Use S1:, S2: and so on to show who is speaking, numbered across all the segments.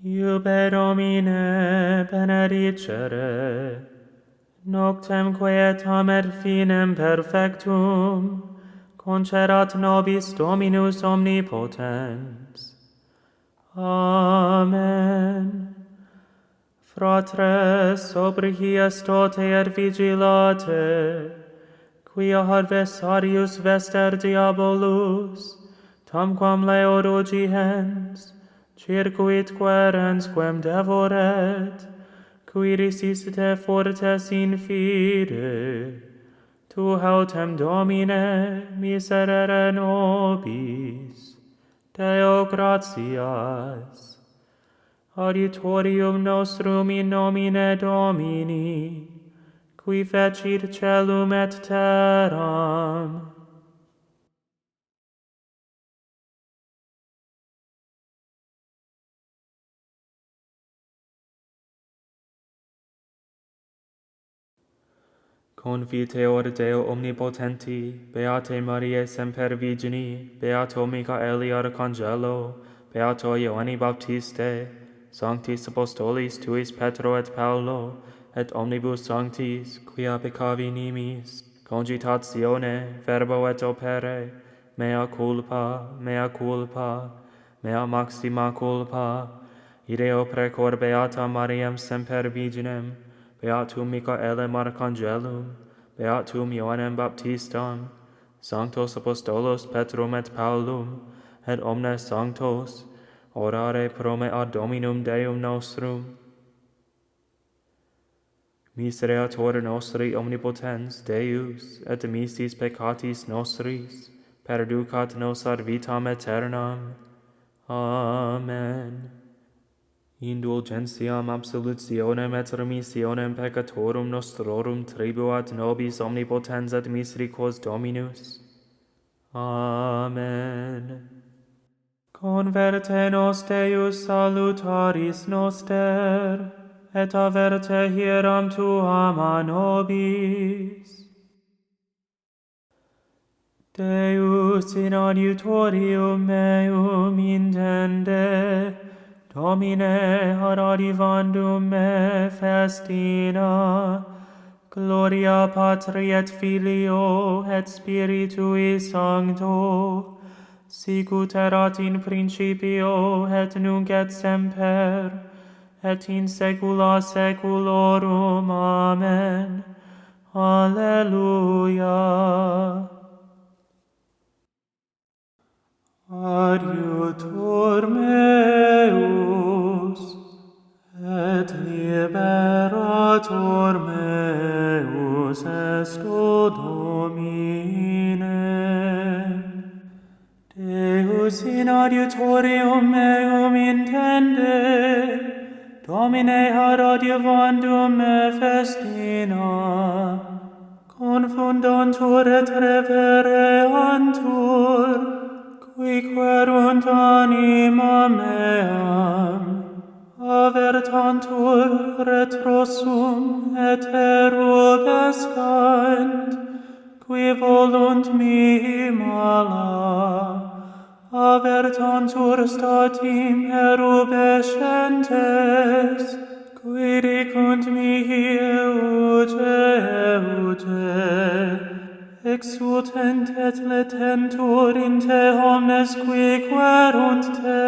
S1: Iube Domine benedicere, noctem quietam et finem perfectum, concedat nobis Dominus omnipotens. Amen. Fratres, sobrihias tote et vigilate, quia adversarius vester diabolus, tamquam leo rugiens, circuit querens quem devoret, qui resisite fortes in fide. Tu autem Domine miserere nobis. Deo gratias. Auditorium nostrum in nomine Domini, qui fecit celum et terram. Confiteor Deo omnipotenti, Beate Mariae semper Virgini, Beato Michaeli Arcangelo, Beato Ioanni Baptiste, Sanctis Apostolis tuis Petro et Paulo, et omnibus sanctis, quia peccavi nimis, cogitatione, verbo et opere, mea culpa, mea maxima culpa, ideo precor Beata Mariam semper Virginem, Beatum Michaelem Archangelum, Beatum Ioannem Baptistam, Sanctos Apostolos Petrum et Paulum, et omnes sanctos, orare pro me ad Dominum Deum nostrum. Misereator nostri omnipotens Deus, et missis peccatis nostris, perducat nos ad vitam aeternam. Amen. Indulgentiam absolutionem et remissionem peccatorum nostrorum tribuat nobis omnipotens et misericors Dominus. Amen. Converte nos Deus salutaris noster, et averte hieram tuam a nobis. Deus in adiutorium meum intende, Domine ad adivandum me festina, gloria Patri et Filio et Spiritui Sancto, sicut erat in principio et nunc et semper, et in saecula saeculorum. Amen. Alleluia. Adiutor meus, et liberator meus est o Domine. Deus in adiutorium meum intende, Domine ad adiuvandum me festina, confundantur et revereantur, qui querunt anima meam, avertantur retrosum et erubescant, qui volunt mihi mala, avertantur statim erubescentes, qui dicunt mihi euge, exultent et letentur in te omnes qui querunt te,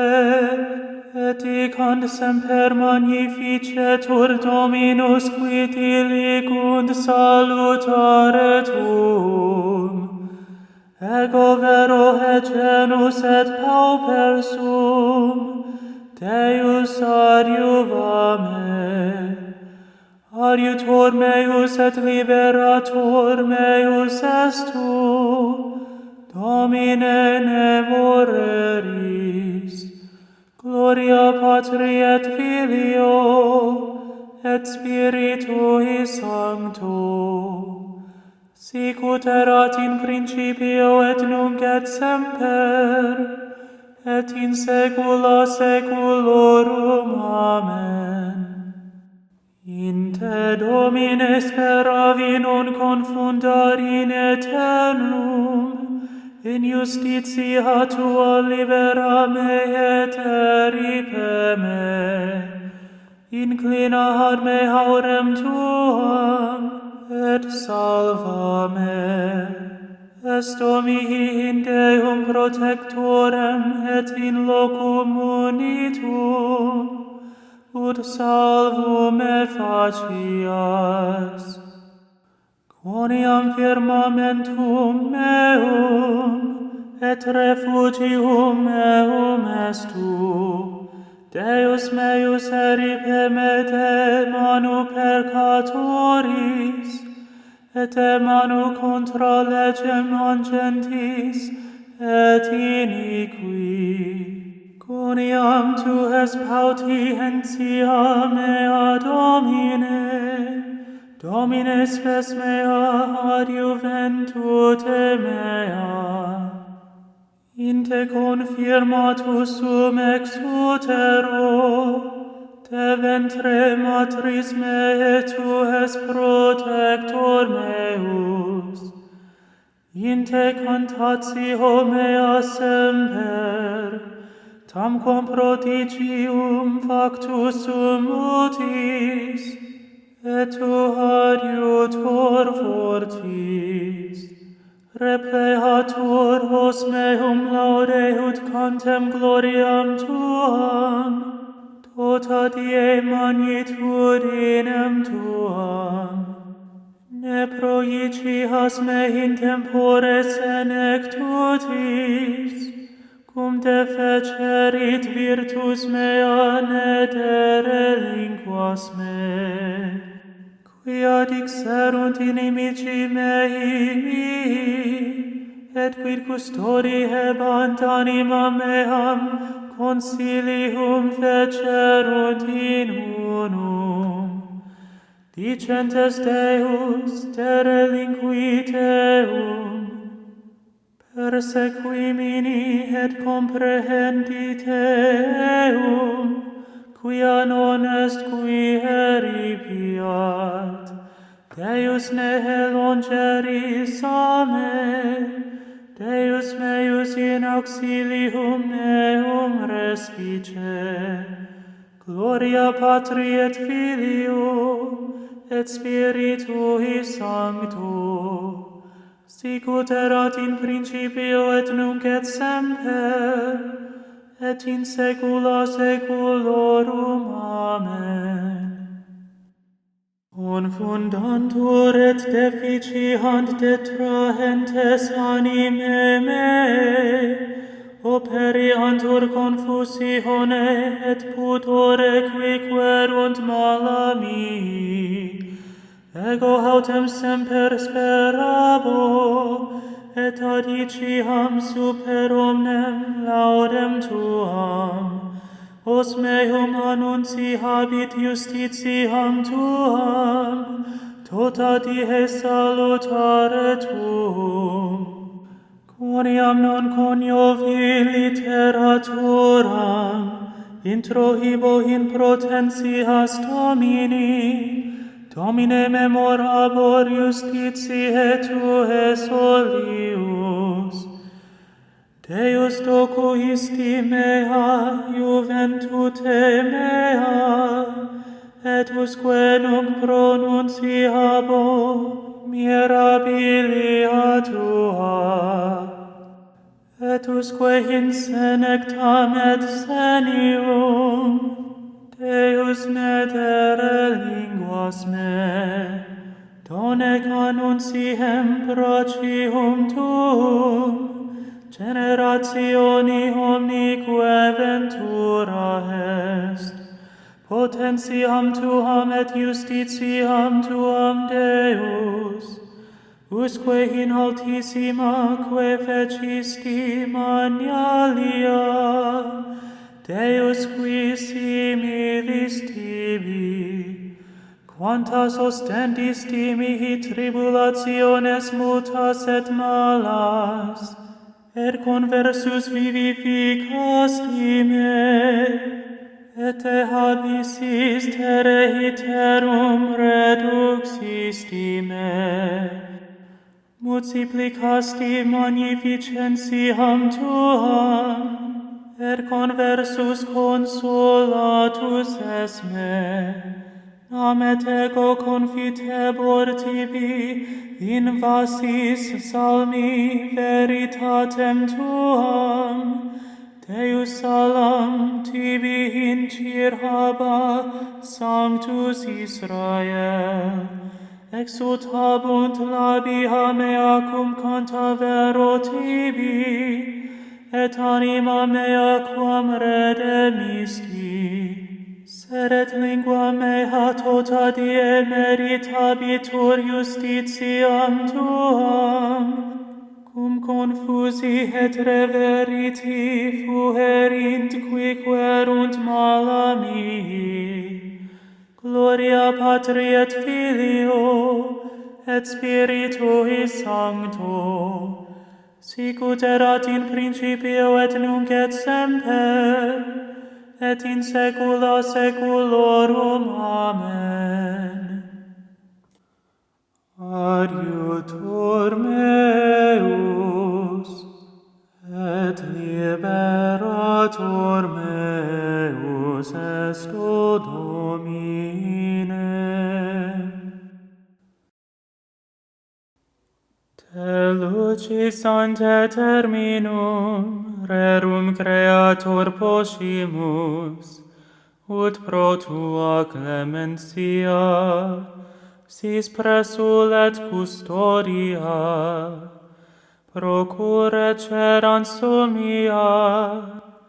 S1: et dicant semper magnificetur Dominus qui dilicunt salutare tuum. Ego vero et genus et pauper sum, Deus adiuva me. Adiutor meus et liberator meus est tu, Domine ne moreris. Gloria Patri et Filio et Spiritui Sancto, sicut erat in principio et nunc et semper, et in saecula saeculorum. Amen. In te, Domine, speravi non confundar in aeternum, in justitia tua libera me et eripe me. Inclina ad me haurem tuam, et salva me. Est Domini in Deum protectorem et in locum unitum, ut salvum me facias. Quoniam firmamentum meum, et refugium meum est tu, Deus meus eripe me de manu peccatoris, et de manu contra legem angentis et iniqui. Quoniam tu es pautientia mea Domine, Domine spes mea ad juventute mea. In te confirmatus sum ex utero, te ventre matris me tu es protector meus. In te cantatio mea semper, tamquam prodigium factus sum utis, et tu adiutor fortis. Repleatur vos meum laudeut contem gloriam tuam, tota die magnitudinem tuam. Ne proicias me in tempore senectutis, cum defecerit virtus mea ne derelinquas me. Quia dixerunt inimici mei, et quid custodi hebant anima meam, consilium fecerunt in unum. Dicentes Deus, derelinquit eum, persequimini et comprehendite eum, quia non est qui eripiat. Deus ne longeris a me, Deus meus in auxilium meum respice. Gloria Patri et Filio, et Spiritui Sancto, sicut erat in principio et nunc et semper, et in saecula saeculorum. Amen. Confundantur et deficiant detrahentes anime me, operiantur confusione et pudore quiquerunt mala mi. Ego autem semper sperabo, et adiciam super omnem laudem tuam. Os meum annunciabit justitiam tuam, tota die salutare tuum. Quoniam non coniovi literaturam, introhibo in potentias Domini, Domine memorabor justitiae tuae solius. Deus docuisti mea juventute mea, et usque nunc pronunciabo mirabilia tua, et usque in senectam et senium, Deus ne derelinquas me, donec annunciem procium tuum, generationi omnique ventura est. Potentiam tuam et justitiam tuam Deus, usque in altissima que fecisti magnalia, Deus qui similis tibi, quantas ostendisti mihi tribulationes mutas et malas, et conversus vivificasti me, et te habisis terre iterum reduxisti me. multiplicasti magnificentiam tuam, conversus consolatus es me, namet ego confitebor tibi in vasis salmi veritatem tuam, Deus salam tibi incir haba sanctus Israel, exultabunt labia mea cum cantavero tibi, et anima mea quam redemisti. Sed lingua mea tota die meritabitur justitiam tuam, cum confusi et reveriti fuerint qui querunt mala mihi. Gloria Patri et Filio et Spiritui Sancto, sicut erat in principio et nunc et semper, et in saecula saeculorum. Amen. Adiutor meus, et liberator meus est o Domine. Te lucis ante terminum, rerum creator poscimus, ut pro tua clementia, sis presul et custodia, procure ceransu mia,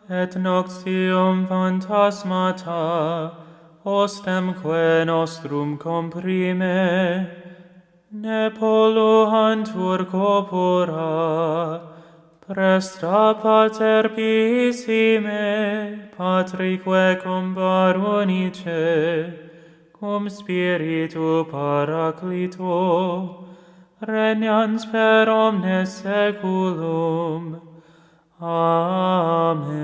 S1: et noctium phantasmata, ostemque nostrum comprime, ne polluantur corpora, presta pater pissime, patrique cum baronice, cum spiritu paraclito, regnans per omnes saeculum. Amen.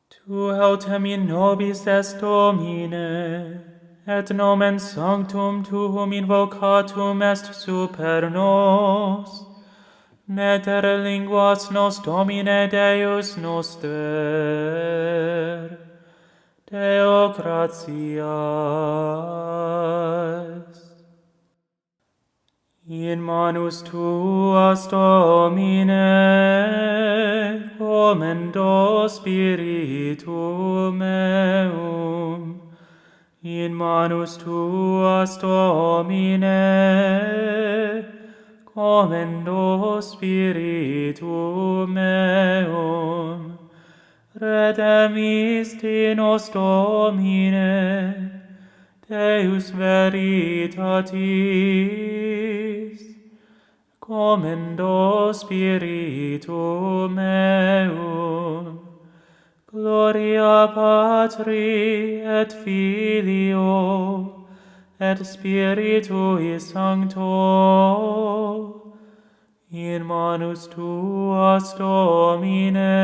S1: Tu autem in nobis est Domine, et nomen sanctum tuum invocatum est super nos, neter linguas nos Domine Deus noster. Deo gratias. In manus tuas, Domine, commendo spiritum meum. In manus tuas, Domine, commendo spiritum meum. Redemisti nos Domine, Deus veritatis, commendo spiritum meum. Gloria Patri et Filio et Spiritui Sancto, in manus tuas, Domine,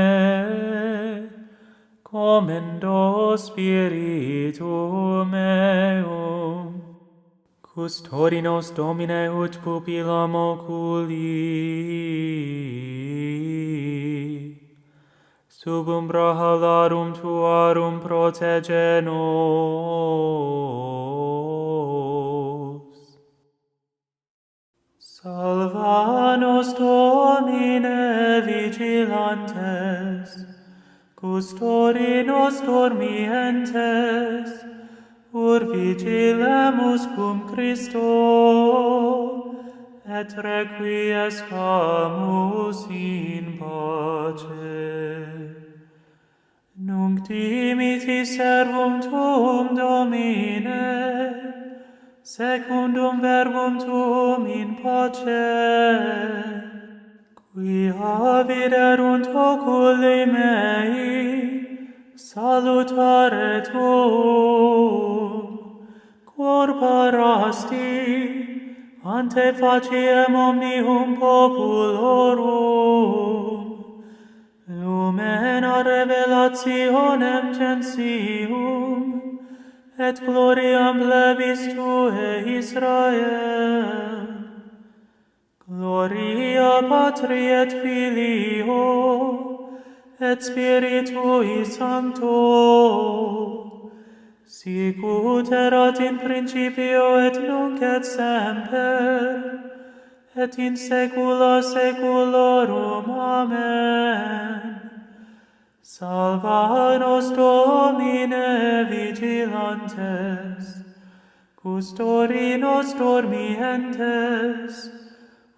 S1: commendo spiritum meum. Custodi nos, Domine, ut pupillam oculi. Sub umbra halarum tuarum protege nos. Salva nos, Domine, vigilantes, custodi nos dormientes, ur vigilemus cum Christo, et requiescamus in pace. Nunc dimiti servum tuum, Domine, secundum verbum tuum in pace, quia viderunt oculi mei, salutare tuum, quor parasti ante faciem omnium populorum, lumena revelationem gentium, et gloriam plebis Tuae Israel. Gloria Patri et Filio, et Spiritui Sancto, sicut erat in principio et nunc et semper, et in saecula saeculorum. Amen. Salva nos Domine vigilantes, custori nos dormientes,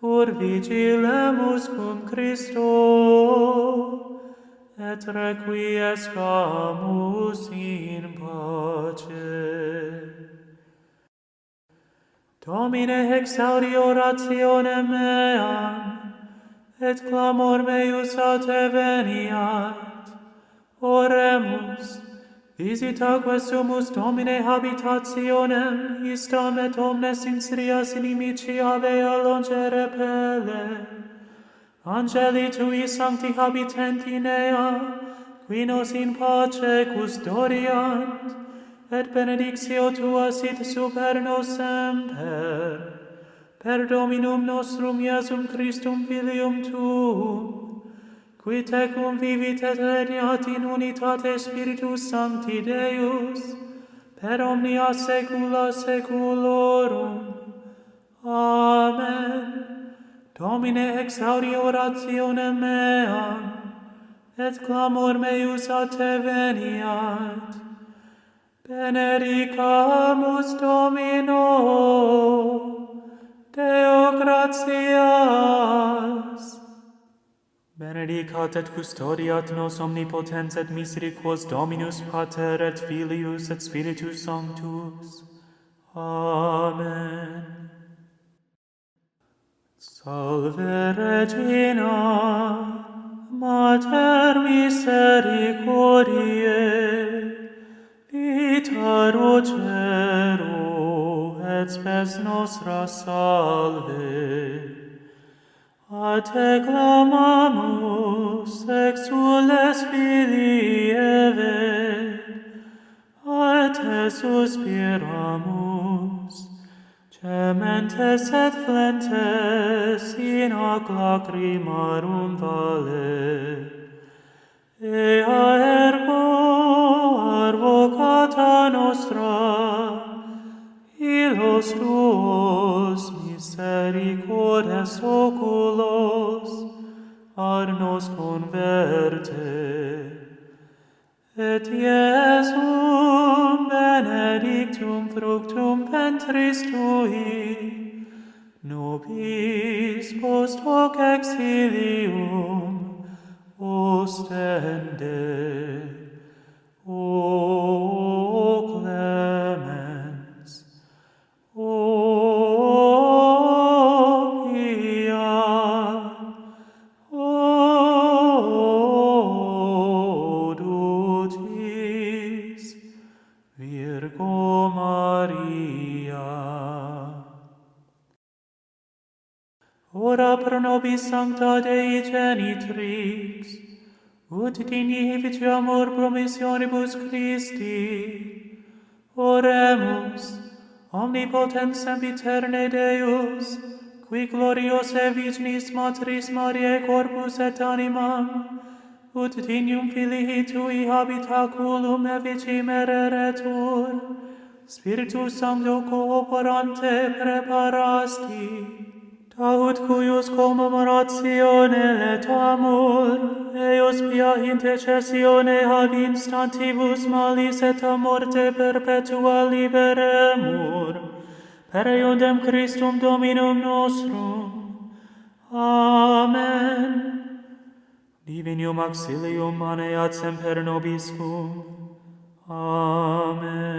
S1: ur vigilemus cum Christo, et requiescamus in pace. Domine exaudi orationem meam, et clamor meus a te veniat. Oremus, visita quesumus Domine habitationem, istam et omnes insidias inimici habea longe repelle. Angeli Tui sancti habitent in ea, qui nos in pace custodiant, et benedictio Tua sit super nos semper, per Dominum nostrum Iesum Christum Filium Tuum, qui tecum vivit et regnat in unitate Spiritus Sancti Deus, per omnia saecula saeculorum. Amen. Domine exaudi orationem meam, et clamor meus a te veniat. Benedicamus Domino, Deo gratias. Benedicat et custodiat nos omnipotens et misericordias Dominus Pater et Filius et Spiritus Sanctus. Amen. Salve Regina, Mater misericordiae, vita rogero et spes nostra salve. A te clamamus, exules filii Eve, a te suspiramus, gementes et flentes in hoc lacrimarum vale. Ea ergo advocata nostra, illos tuos misericordes oculos ad nos converte. Et Iesum benedictum fructum ventris Tui, nobis post hoc exilium ostende. O clemens, O pia, O ducis, Virgo Maria. Ora pro nobis sancta Dei genitrix, ut digni efficiamur promissionibus Christi. Oremus, omnipotens sempiterne Deus, qui gloriose virginis Materis Mariae corpus et animam, ut dignum filii Tui habitaculum efficimereretur, Spiritus Sancto cooperante preparasti, taut cuius commemoratione letamur, eos pia intercessione ab instantibus malis et a morte perpetua liberemur, per eundem Christum Dominum nostrum. Amen. Divinium auxilium maneat semper nobiscum. Amen.